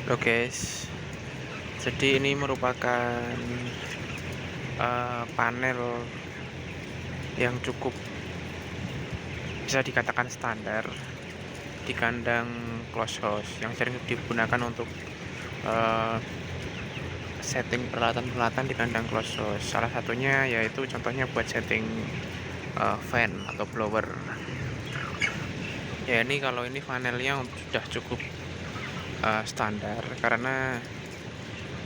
Halo guys, jadi ini merupakan panel yang cukup bisa dikatakan standar di kandang close house yang sering digunakan untuk eh, setting peralatan-peralatan di kandang close house. Salah satunya yaitu contohnya buat setting fan atau blower. Ya ini kalau ini panelnya sudah cukup standar karena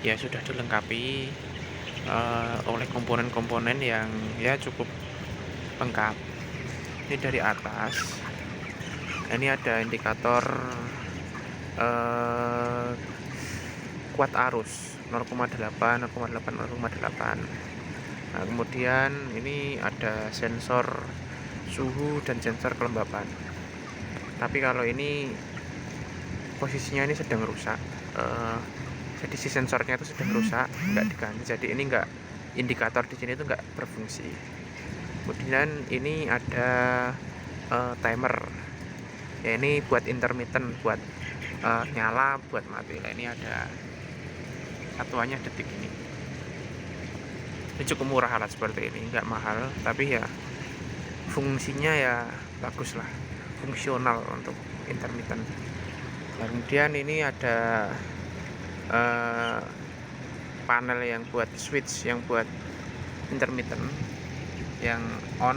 ya sudah dilengkapi oleh komponen-komponen yang ya cukup lengkap. Ini dari atas, ini ada indikator eh, kuat arus 0,8, 0,8, 0,8. Nah, kemudian ini ada sensor suhu dan sensor kelembapan. Tapi kalau ini posisinya ini sedang rusak. Jadi si sensornya itu sedang rusak, nggak diganti. Jadi ini nggak, indikator di sini itu nggak berfungsi. Kemudian ini ada timer. Ya ini buat intermittent, buat nyala, buat mati. Nah, ini ada satuannya detik ini. Ini cukup murah alat seperti ini, nggak mahal, tapi ya fungsinya ya bagus lah, fungsional untuk intermittent. Nah, kemudian ini ada eh, panel yang buat switch, yang buat intermittent, yang on,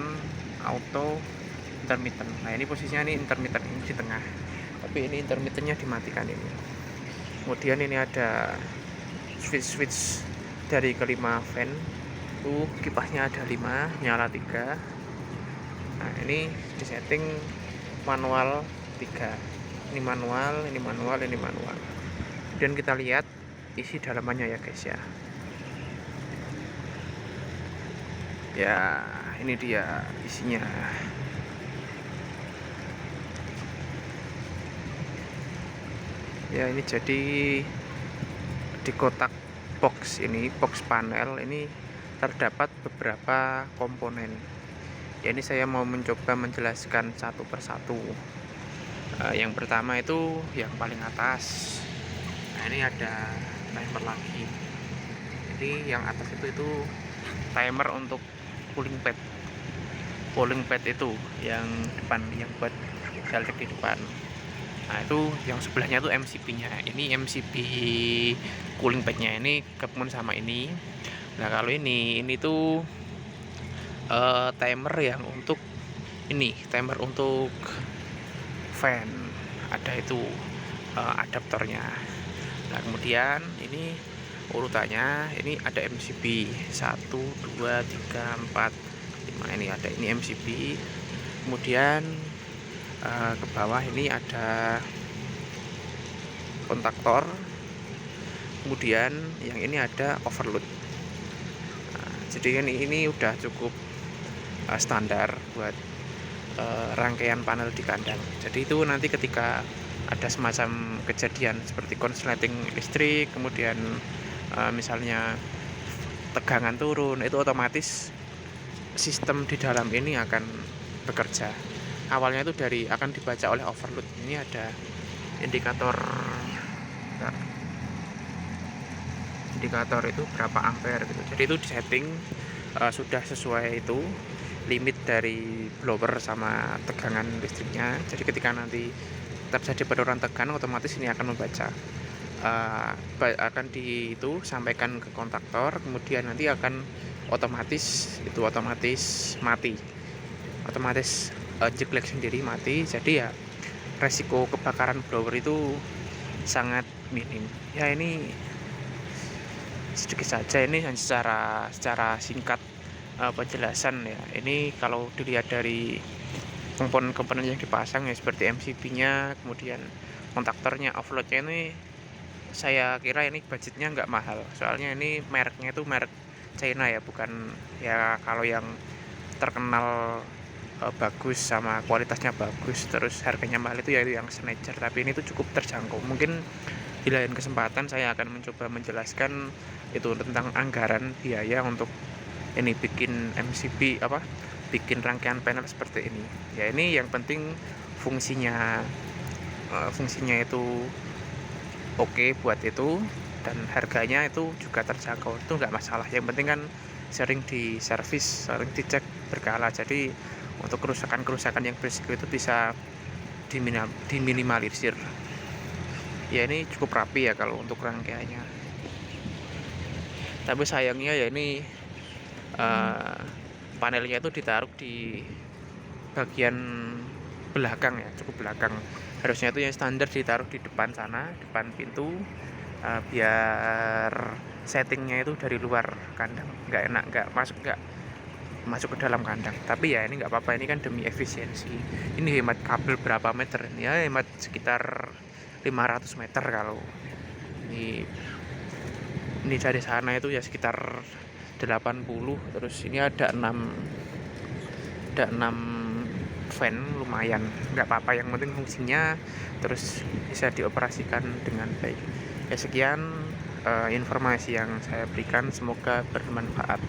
auto, intermittent. Nah ini posisinya ini intermittent, ini di tengah, tapi ini intermittentnya dimatikan ini. Kemudian ini ada switch dari kelima fan. Kipasnya ada 5, nyala 3. Nah ini disetting manual 3. Ini manual, ini manual, ini manual. Dan kita lihat isi dalamannya ya guys ya. Ya ini dia isinya. Ya ini jadi di kotak box ini, box panel ini terdapat beberapa komponen. Ya ini saya mau mencoba menjelaskan satu persatu. Yang pertama itu yang paling atas. Nah ini ada timer lagi. Jadi yang atas itu timer untuk cooling pad. Cooling pad itu yang depan, yang buat galak di depan. Nah itu yang sebelahnya tuh MCB-nya. Ini MCB cooling pad-nya ini gabungan sama ini. Nah kalau ini tuh timer yang untuk ini, timer untuk fan. Ada itu adaptornya. Nah kemudian ini urutannya, ini ada MCB 1, 2, 3, 4, 5. Ini ada, ini MCB. Kemudian ke bawah ini ada kontaktor. Kemudian yang ini ada overload. Nah, jadi ini udah cukup standar buat rangkaian panel di kandang. Jadi itu nanti ketika ada semacam kejadian seperti konsleting listrik, kemudian misalnya tegangan turun, itu otomatis sistem di dalam ini akan bekerja. Awalnya itu akan dibaca oleh overload. Ini ada indikator itu berapa ampere gitu. Jadi itu disetting sudah sesuai itu limit dari blower sama tegangan listriknya. Jadi ketika nanti terjadi penurunan tegangan, otomatis ini akan membaca, akan sampaikan ke kontaktor, kemudian nanti akan otomatis mati, otomatis jeglek sendiri mati. Jadi ya resiko kebakaran blower itu sangat minim. Ya ini sedikit saja ini secara singkat penjelasan ya. Ini kalau dilihat dari komponen-komponen yang dipasang ya seperti MCB-nya, kemudian kontaktornya, offload-nya, ini saya kira ini budgetnya nggak mahal. Soalnya ini mereknya itu merek China ya, bukan ya kalau yang terkenal bagus sama kualitasnya bagus terus harganya mahal itu yaitu yang Schneider. Tapi ini tuh cukup terjangkau. Mungkin di lain kesempatan saya akan mencoba menjelaskan itu tentang anggaran biaya untuk ini bikin MCB, bikin rangkaian panel seperti ini. Ya ini yang penting fungsinya itu oke buat itu, dan harganya itu juga terjangkau, itu nggak masalah. Yang penting kan sering diservis, sering dicek berkala, jadi untuk kerusakan-kerusakan yang berisiko itu bisa diminimalisir. Ya ini cukup rapi ya kalau untuk rangkaiannya, tapi sayangnya ya ini uh, panelnya itu ditaruh di bagian belakang ya, cukup belakang. Harusnya itu yang standar ditaruh di depan sana, depan pintu, biar settingnya itu dari luar kandang, nggak enak, nggak masuk ke dalam kandang. Tapi ya ini nggak apa-apa, ini kan demi efisiensi. Ini hemat kabel berapa meter ini ya, hemat sekitar 500 meter. Kalau ini dari sana itu ya sekitar 80. Terus ini ada 6 fan, lumayan, nggak apa-apa, yang penting fungsinya terus bisa dioperasikan dengan baik. Ya sekian informasi yang saya berikan, semoga bermanfaat.